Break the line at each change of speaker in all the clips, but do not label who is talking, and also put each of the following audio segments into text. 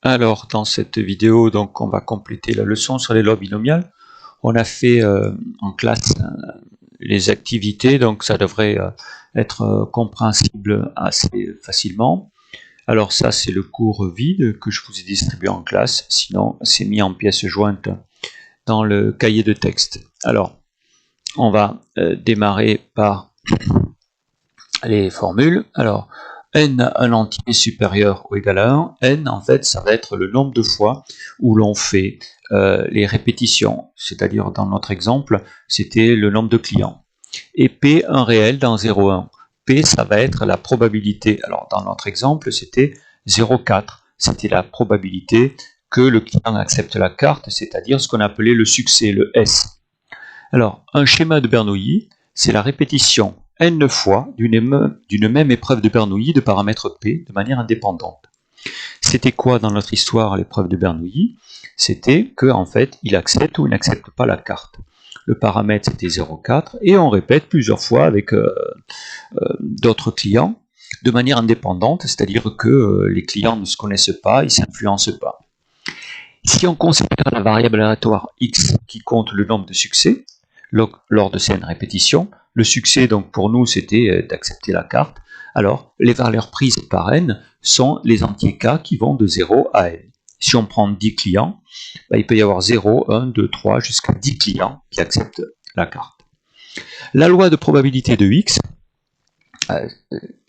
Alors, dans cette vidéo, donc, on va compléter la leçon sur les lois binomiales. On a fait en classe les activités, donc ça devrait être compréhensible assez facilement. Alors ça, c'est le cours vide que je vous ai distribué en classe. Sinon, c'est mis en pièces jointes dans le cahier de texte. Alors, on va démarrer par les formules. Alors, n un entier supérieur ou égal à 1, n en fait ça va être le nombre de fois où l'on fait les répétitions, c'est-à-dire dans notre exemple c'était le nombre de clients. Et p un réel dans 0,1. P ça va être la probabilité, alors dans notre exemple c'était 0,4, c'était la probabilité que le client accepte la carte, c'est-à-dire ce qu'on appelait le succès, le S. Alors un schéma de Bernoulli, c'est la répétition n fois d'une même épreuve de Bernoulli de paramètre P de manière indépendante. C'était quoi dans notre histoire l'épreuve de Bernoulli? C'était qu'en fait, il accepte ou il n'accepte pas la carte. Le paramètre c'était 0,4 et on répète plusieurs fois avec d'autres clients de manière indépendante, c'est-à-dire que les clients ne se connaissent pas, ils ne s'influencent pas. Si on considère la variable aléatoire x qui compte le nombre de succès lors de ces répétitions, le succès donc pour nous c'était d'accepter la carte, alors les valeurs prises par n sont les entiers k qui vont de 0 à n. Si on prend 10 clients, il peut y avoir 0, 1, 2, 3 jusqu'à 10 clients qui acceptent la carte. La loi de probabilité de x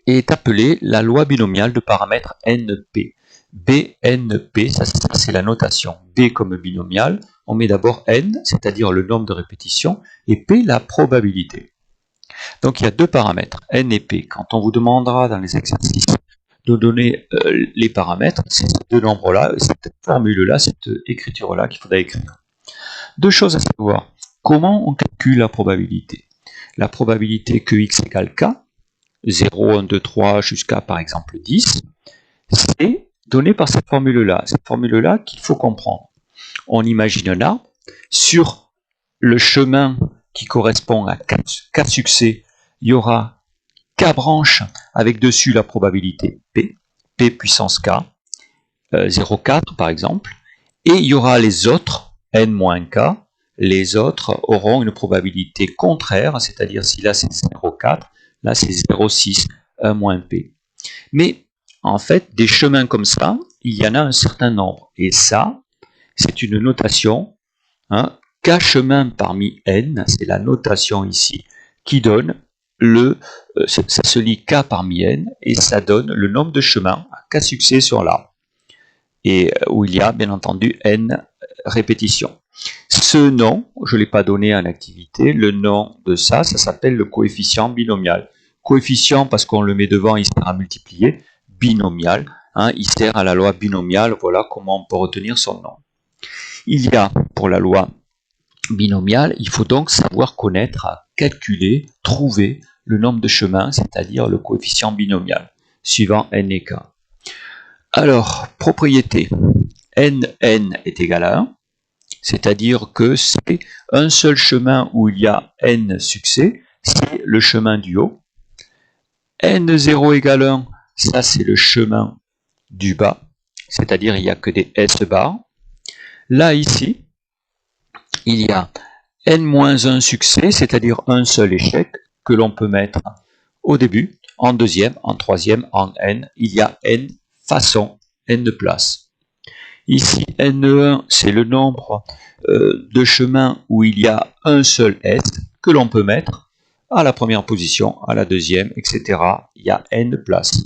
est appelée la loi binomiale de paramètre NP. BNP, ça c'est la notation. B comme binomial, on met d'abord N, c'est-à-dire le nombre de répétitions, et P la probabilité. Donc il y a deux paramètres, N et P. Quand on vous demandera dans les exercices de donner les paramètres, c'est ces deux nombres-là, cette formule-là, cette écriture-là qu'il faudra écrire. Deux choses à savoir. Comment on calcule la probabilité? La probabilité que x égale k, 0, 1, 2, 3 jusqu'à par exemple 10, c'est donné par cette formule-là. Cette formule-là qu'il faut comprendre. On imagine un arbre. Sur le chemin qui correspond à k succès, il y aura k branches avec dessus la probabilité p, p puissance k, 0,4 par exemple, et il y aura les autres, n-k, les autres auront une probabilité contraire, c'est-à-dire si là c'est 0,4, là c'est 0,6, 1-p. Mais en fait, des chemins comme ça, il y en a un certain nombre. Et ça, c'est une notation, hein, k chemin parmi n, c'est la notation ici, qui donne ça se lit k parmi n, et ça donne le nombre de chemins à k succès sur l'arbre. Et où il y a, bien entendu, n répétitions. Ce nom, je ne l'ai pas donné en activité, le nom de ça s'appelle le coefficient binomial. Coefficient parce qu'on le met devant, il sert à multiplier. Binomial, hein, il sert à la loi binomiale, voilà comment on peut retenir son nom. Il y a, pour la loi binomiale, il faut donc savoir connaître, calculer, trouver le nombre de chemins, c'est-à-dire le coefficient binomial, suivant n et k. Alors, propriété, n est égal à 1, c'est-à-dire que c'est un seul chemin où il y a n succès, c'est le chemin du haut. n0 égale 1, ça c'est le chemin du bas, c'est-à-dire il n'y a que des S bar. Là, ici, il y a n-1 succès, c'est-à-dire un seul échec que l'on peut mettre au début, en deuxième, en troisième, en n. Il y a n façons, n de places. Ici, n1, c'est le nombre de chemins où il y a un seul S que l'on peut mettre à la première position, à la deuxième, etc. Il y a n places.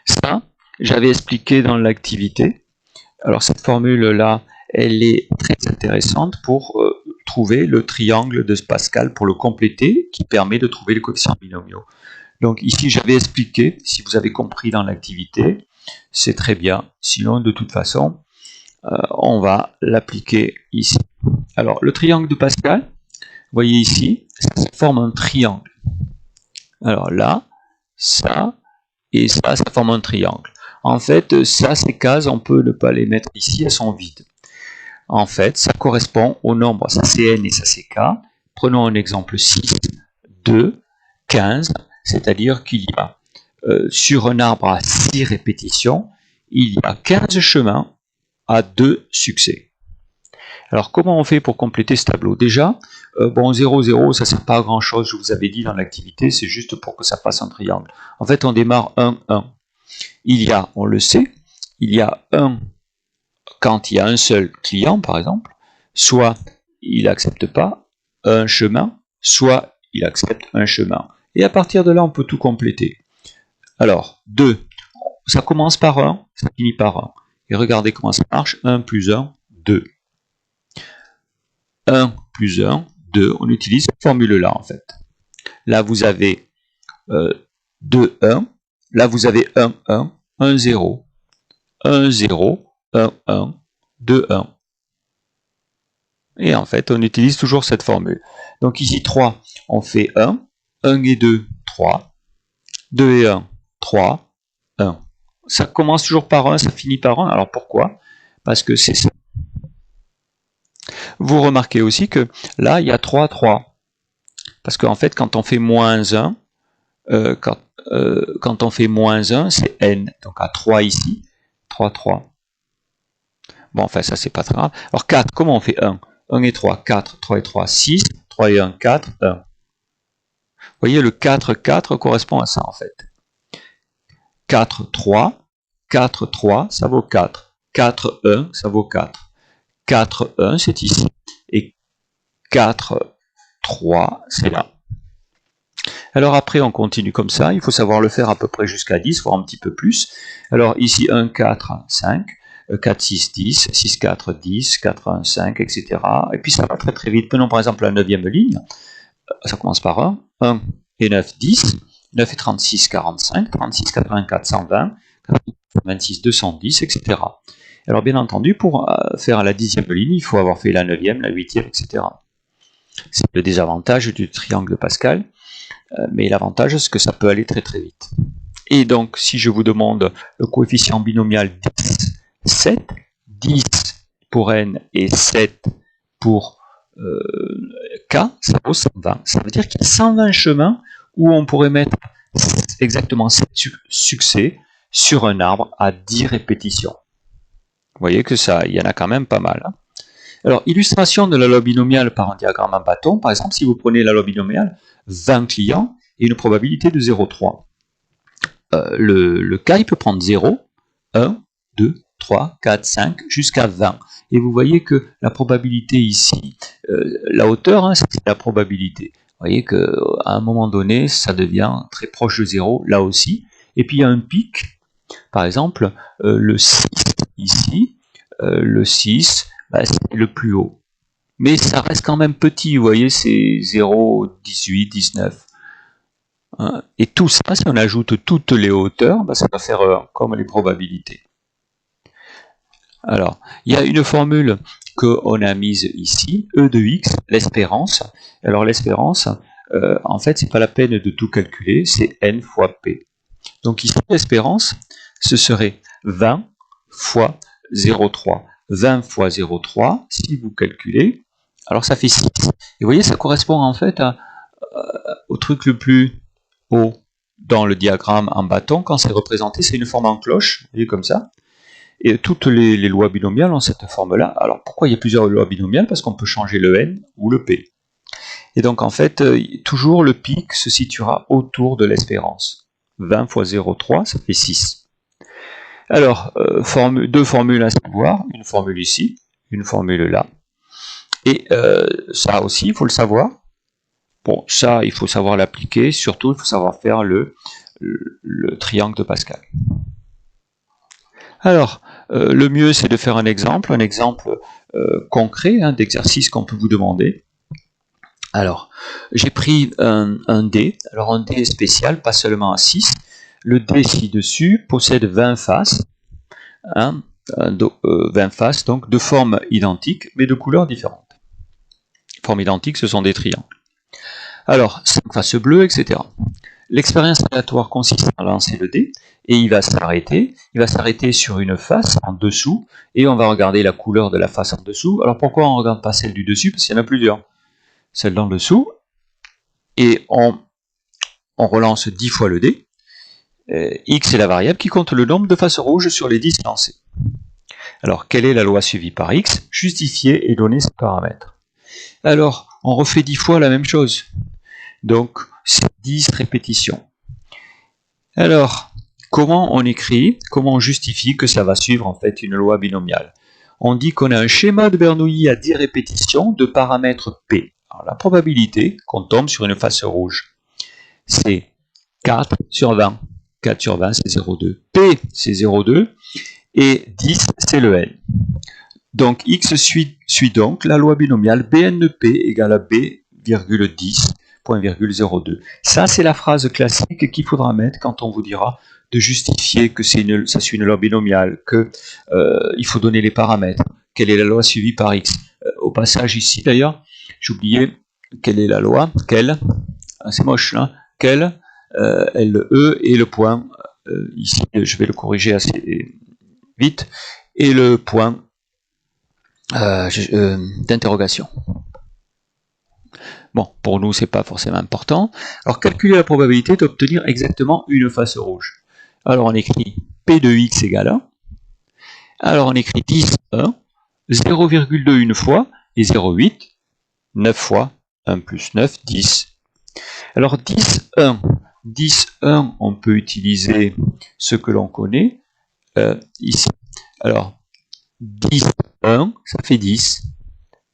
Ça, j'avais expliqué dans l'activité. Alors cette formule-là, elle est très intéressante pour trouver le triangle de Pascal, pour le compléter, qui permet de trouver les coefficients binomiaux. Donc ici, j'avais expliqué, si vous avez compris dans l'activité, c'est très bien. Sinon, de toute façon, on va l'appliquer ici. Alors, le triangle de Pascal, vous voyez ici, ça forme un triangle. Alors là, ça et ça forme un triangle. En fait, ça, ces cases, on peut ne pas les mettre ici, elles sont vides. En fait, ça correspond au nombre, ça c'est n et ça c'est k. Prenons un exemple 6, 2, 15, c'est-à-dire qu'il y a sur un arbre à 6 répétitions, il y a 15 chemins à 2 succès. Alors comment on fait pour compléter ce tableau? Déjà, bon 0, 0, ça ne sert pas à grand chose, je vous avais dit dans l'activité, c'est juste pour que ça fasse un triangle. En fait, on démarre 1, 1. Il y a, on le sait, il y a 1 quand il y a un seul client, par exemple, soit il n'accepte pas un chemin, soit il accepte un chemin. Et à partir de là, on peut tout compléter. Alors, 2, ça commence par 1, ça finit par 1. Et regardez comment ça marche, 1 plus 1, 2. 1 plus 1, 2, on utilise cette formule-là en fait. Là, vous avez 2, 1. Là, vous avez 1, 1, 1, 0. 1, 0, 1, 1, 2, 1. Et en fait, on utilise toujours cette formule. Donc ici, 3, on fait 1. 1 et 2, 3. 2 et 1, 3. 1. Ça commence toujours par 1, ça finit par 1. Alors pourquoi? Parce que c'est ça. Vous remarquez aussi que là, il y a 3, 3. Parce qu'en fait, quand on fait moins 1, quand on fait moins 1, c'est n. Donc à 3 ici, 3, 3. Bon, enfin, ça, c'est pas très grave. Alors 4, comment on fait 1? 1 et 3, 4, 3 et 3, 6, 3 et 1, 4, 1. Vous voyez, le 4, 4 correspond à ça, en fait. 4, 3, 4, 3, ça vaut 4. 4, 1, ça vaut 4. 4, 1, c'est ici. Et 4, 3, c'est là. Alors après, on continue comme ça. Il faut savoir le faire à peu près jusqu'à 10, voire un petit peu plus. Alors ici, 1, 4, 5. 4, 6, 10, 6, 4, 10, 4, 1, 5, etc. Et puis ça va très très vite. Prenons par exemple la 9e ligne. Ça commence par 1. 1 et 9, 10. 9 et 36, 45. 36, 84, 120. 26, 210, etc. Alors bien entendu, pour faire la 10e ligne, il faut avoir fait la 9e, la 8e, etc. C'est le désavantage du triangle de Pascal. Mais l'avantage, c'est que ça peut aller très très vite. Et donc, si je vous demande le coefficient binomial 10, 7, 10 pour n et 7 pour k, ça vaut 120. Ça veut dire qu'il y a 120 chemins où on pourrait mettre exactement 7 succès sur un arbre à 10 répétitions. Vous voyez que ça, il y en a quand même pas mal. Hein. Alors, illustration de la loi binomiale par un diagramme en bâton. Par exemple, si vous prenez la loi binomiale, 20 clients et une probabilité de 0,3. Le cas, il peut prendre 0, 1, 2, 3, 4, 5, jusqu'à 20. Et vous voyez que la probabilité ici, la hauteur, hein, c'est la probabilité. Vous voyez qu'à un moment donné, ça devient très proche de 0, là aussi. Et puis il y a un pic, par exemple, le 6 ici, le 6, bah, c'est le plus haut. Mais ça reste quand même petit, vous voyez, c'est 0, 18, 19. Et tout ça, si on ajoute toutes les hauteurs, bah, ça va faire comme les probabilités. Alors, il y a une formule qu'on a mise ici, E de x, l'espérance. Alors l'espérance, en fait, c'est pas la peine de tout calculer, c'est n fois p. Donc ici, l'espérance, ce serait 20 fois 0,3. 20 fois 0,3, si vous calculez, alors ça fait 6. Et vous voyez, ça correspond en fait au truc le plus haut dans le diagramme en bâton. Quand c'est représenté, c'est une forme en cloche, vous voyez comme ça. Et toutes les lois binomiales ont cette forme-là. Alors pourquoi il y a plusieurs lois binomiales? Parce qu'on peut changer le n ou le p. Et donc en fait, toujours le pic se situera autour de l'espérance. 20 fois 0,3, ça fait 6. Alors, deux formules à savoir, une formule ici, une formule là. Et ça aussi, il faut le savoir. Bon, ça, il faut savoir l'appliquer. Surtout, il faut savoir faire le triangle de Pascal. Alors, le mieux, c'est de faire un exemple concret hein, d'exercice qu'on peut vous demander. Alors, j'ai pris un dé. Alors, un dé spécial, pas seulement à 6. Le dé ci-dessus possède 20 faces. Hein, 20 faces, donc de formes identiques, mais de couleurs différentes. Formes identiques, ce sont des triangles. Alors, 5 faces bleues, etc. L'expérience aléatoire consiste à lancer le dé, et il va s'arrêter. Il va s'arrêter sur une face en dessous, et on va regarder la couleur de la face en dessous. Alors pourquoi on ne regarde pas celle du dessus? Parce qu'il y en a plusieurs. Celle d'en dessous, et on relance 10 fois le dé, X est la variable qui compte le nombre de faces rouges sur les 10 lancés. Alors, quelle est la loi suivie par X? Justifier et donner ces paramètres. Alors, on refait 10 fois la même chose. Donc, c'est 10 répétitions. Alors, comment on écrit, comment on justifie que ça va suivre en fait une loi binomiale? On dit qu'on a un schéma de Bernoulli à 10 répétitions de paramètres P. Alors, la probabilité qu'on tombe sur une face rouge, c'est 4 sur 20. 4 sur 20, c'est 0,2. P, c'est 0,2. Et 10, c'est le N. Donc, X suit donc la loi binomiale BNP égale à B,10.02. Ça, c'est la phrase classique qu'il faudra mettre quand on vous dira de justifier que ça suit une loi binomiale, qu'il faut donner les paramètres. Quelle est la loi suivie par X? Au passage ici, d'ailleurs, j'ai oublié quelle est la loi. Quelle, c'est moche, hein, quelle, LE et le point, ici, je vais le corriger assez vite, et le point d'interrogation. Bon, pour nous, c'est pas forcément important. Alors, calculer la probabilité d'obtenir exactement une face rouge. Alors, on écrit P de X égale 1. Alors, on écrit 10, 1, 0,2 une fois, et 0,8, 9 fois, 1 plus 9, 10. Alors, 10, 1. 10, 1, on peut utiliser ce que l'on connaît ici. Alors, 10, 1, ça fait 10.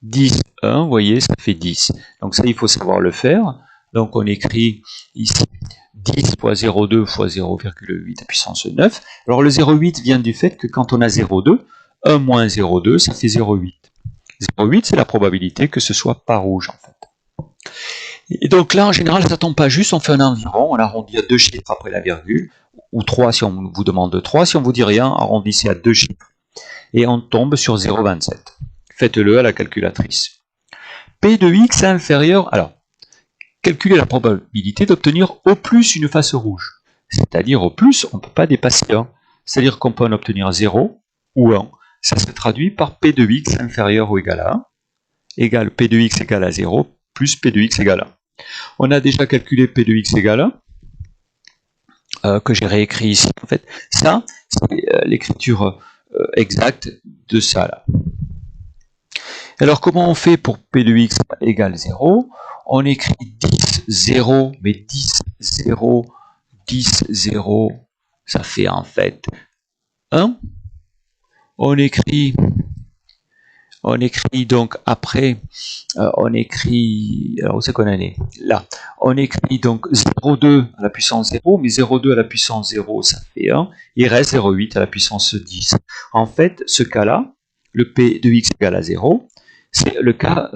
10, 1, vous voyez, ça fait 10. Donc ça, il faut savoir le faire. Donc on écrit ici 10 fois 0,2 fois 0,8 à puissance 9. Alors le 0,8 vient du fait que quand on a 0,2, 1 moins 0,2, ça fait 0,8. 0,8, c'est la probabilité que ce soit pas rouge, en fait. Et donc là, en général, ça tombe pas juste, on fait un environ, on arrondit à 2 chiffres après la virgule, ou 3 si on vous demande 3. Si on vous dit rien, arrondissez à 2 chiffres. Et on tombe sur 0,27. Faites-le à la calculatrice. P de X est inférieur... Alors, calculer la probabilité d'obtenir au plus une face rouge. C'est-à-dire au plus, on ne peut pas dépasser 1. C'est-à-dire qu'on peut en obtenir 0 ou 1. Ça se traduit par P de X inférieur ou égal à 1, égale P de X égale à 0, plus P de X égale à 1. On a déjà calculé P de X égale à 1, que j'ai réécrit ici. En fait, ça, c'est l'écriture exacte de ça là. Alors, comment on fait pour P de X égale 0? On écrit 10, 0, mais 10, 0, 10, 0, ça fait en fait 1. On écrit donc après, on écrit, alors où c'est qu'on en est? Là. On écrit donc 0,2 à la puissance 0, mais 0,2 à la puissance 0, ça fait 1. Il reste 0,8 à la puissance 10. En fait, ce cas-là, le P de X égale à 0, c'est le cas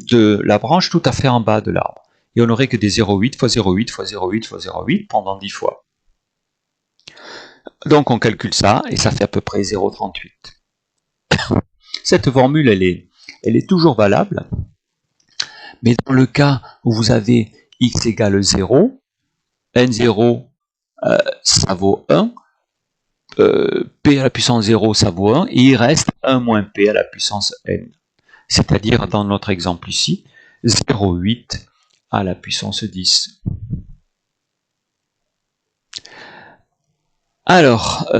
de la branche tout à fait en bas de l'arbre. Et on n'aurait que des 0,8 fois 0,8 fois 0,8 fois 0,8 pendant 10 fois. Donc on calcule ça, et ça fait à peu près 0,38. Cette formule, elle est toujours valable, mais dans le cas où vous avez x égale 0, n0, ça vaut 1, p à la puissance 0, ça vaut 1, et il reste 1 moins p à la puissance n. C'est-à-dire, dans notre exemple ici, 0,8 à la puissance 10. Alors,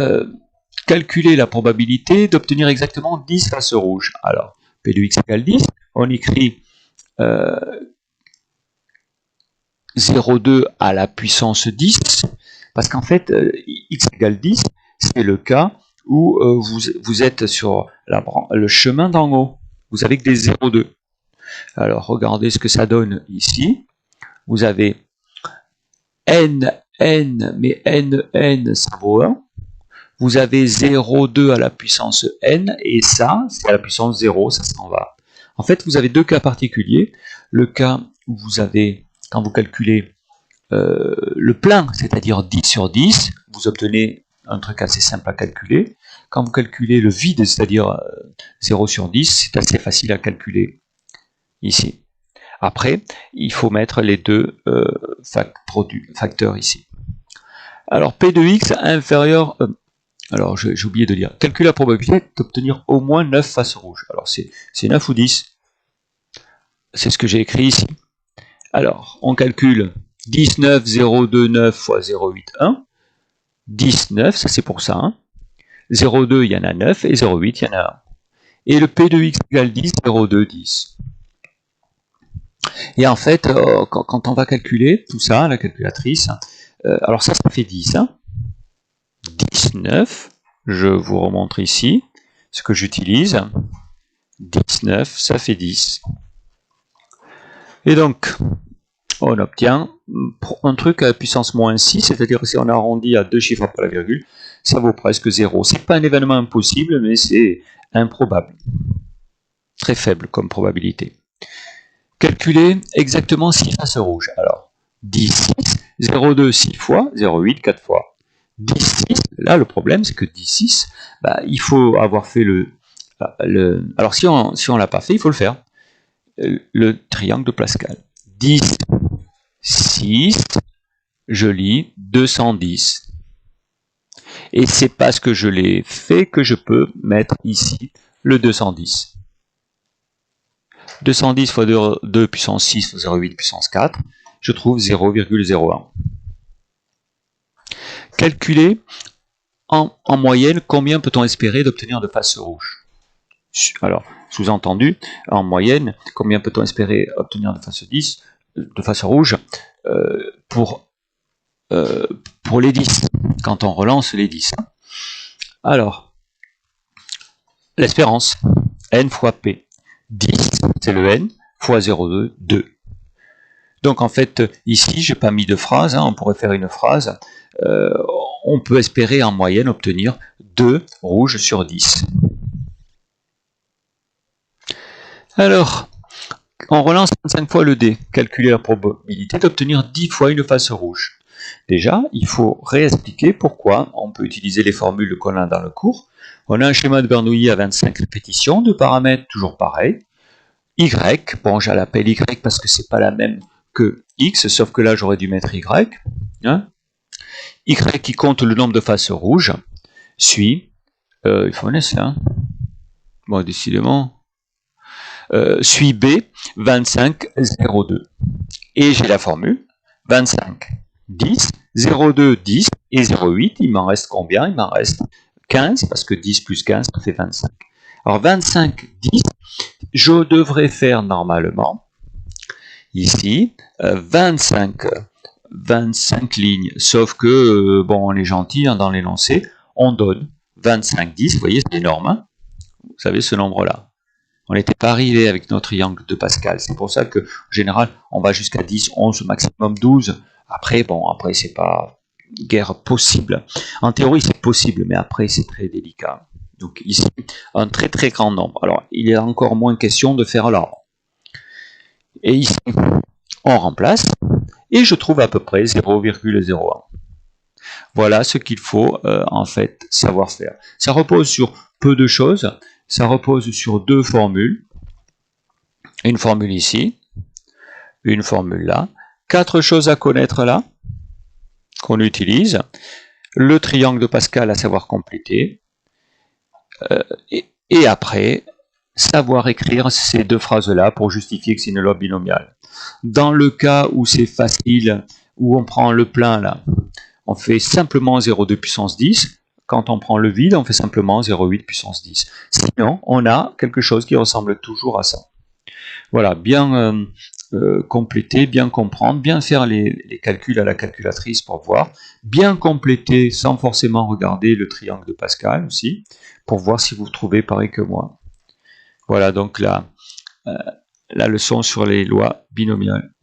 calculer la probabilité d'obtenir exactement 10 faces rouges. Alors, P de x égale 10, on écrit 0,2 à la puissance 10, parce qu'en fait, x égale 10, c'est le cas où vous êtes sur le chemin d'en haut. Vous avez que des 0,2. Alors, regardez ce que ça donne ici. Vous avez n, mais n, ça vaut 1. Vous avez 0,2 à la puissance n, et ça, c'est à la puissance 0, ça s'en va. En fait, vous avez deux cas particuliers. Le cas où vous avez, quand vous calculez le plein, c'est-à-dire 10 sur 10, vous obtenez un truc assez simple à calculer. Quand vous calculez le vide, c'est-à-dire 0 sur 10, c'est assez facile à calculer ici. Après, il faut mettre les deux facteurs ici. Alors, P de x inférieur... alors, j'ai oublié de dire. Calculer la probabilité d'obtenir au moins 9 faces rouges. Alors, c'est 9 ou 10. C'est ce que j'ai écrit ici. Alors, on calcule 19, 0,2, 9 fois 0,8, 1. 10, 9, ça c'est pour ça. Hein. 0,2, il y en a 9, et 0,8, il y en a 1. Et le P de x égale 10, 0,2, 10. Et en fait, quand on va calculer tout ça, la calculatrice, alors ça fait 10. Hein. 10, 9, je vous remontre ici ce que j'utilise. 10, 9, ça fait 10. Et donc, on obtient un truc à la puissance moins 6, c'est-à-dire si on arrondit à deux chiffres après la virgule, ça vaut presque 0. C'est pas un événement impossible, mais c'est improbable. Très faible comme probabilité. Calculer exactement 6 faces rouges. Alors, 10, 6, 0,2, 6 fois, 0,8, 4 fois. 10, 6, là le problème c'est que 10, 6, bah, il faut avoir fait alors si on ne l'a pas fait, il faut le faire. Le triangle de Pascal. 10, 6, je lis 210. Et c'est parce que je l'ai fait que je peux mettre ici le 210. 210 fois 2 puissance 6 fois 0,8 puissance 4, je trouve 0,01. Calculer en moyenne combien peut-on espérer d'obtenir de faces rouges. Alors, sous-entendu, en moyenne, combien peut-on espérer obtenir de faces rouges pour les 10, quand on relance les 10. Alors, l'espérance, n fois p. 10, c'est le n, fois 0,2, 2. Donc en fait, ici, je n'ai pas mis de phrase, hein, on pourrait faire une phrase. On peut espérer en moyenne obtenir 2 rouges sur 10. Alors, on relance 25 fois le dé, calculer la probabilité d'obtenir 10 fois une face rouge. Déjà, il faut réexpliquer pourquoi on peut utiliser les formules qu'on a dans le cours. On a un schéma de Bernoulli à 25 répétitions, de paramètres toujours pareils. Y, bon, je l'appelle Y parce que c'est pas la même que X, sauf que là j'aurais dû mettre Y. Hein. Y qui compte le nombre de faces rouges, suit, il faut laisser ça. Bon, décidément. Suit B, 25, 0,2. Et j'ai la formule, 25, 10, 0,2, 10, et 0,8, il m'en reste combien? Il m'en reste 15, parce que 10 plus 15, ça fait 25. Alors 25, 10, je devrais faire normalement, ici, 25 lignes, sauf que, bon, on est gentil, hein, dans l'énoncé, on donne 25, 10, vous voyez, c'est énorme, hein, vous savez ce nombre-là. On n'était pas arrivé avec notre triangle de Pascal, c'est pour ça qu'en général, on va jusqu'à 10, 11, maximum 12, après, bon, après, c'est pas guère possible. En théorie, c'est possible, mais après, c'est très délicat. Donc ici, un très très grand nombre. Alors, il est encore moins question de faire l'ordre. Et ici, on remplace, et je trouve à peu près 0,01. Voilà ce qu'il faut en fait savoir faire. Ça repose sur peu de choses. Ça repose sur deux formules. Une formule ici, une formule là. 4 choses à connaître là, qu'on utilise. Le triangle de Pascal à savoir compléter. Et après, savoir écrire ces deux phrases-là pour justifier que c'est une loi binomiale. Dans le cas où c'est facile, où on prend le plein là, on fait simplement 0,2 puissance 10. Quand on prend le vide, on fait simplement 0,8 puissance 10. Sinon, on a quelque chose qui ressemble toujours à ça. Voilà, bien compléter, bien comprendre, bien faire les calculs à la calculatrice pour voir, bien compléter sans forcément regarder le triangle de Pascal aussi, pour voir si vous trouvez pareil que moi. Voilà donc la leçon sur les lois binomiales.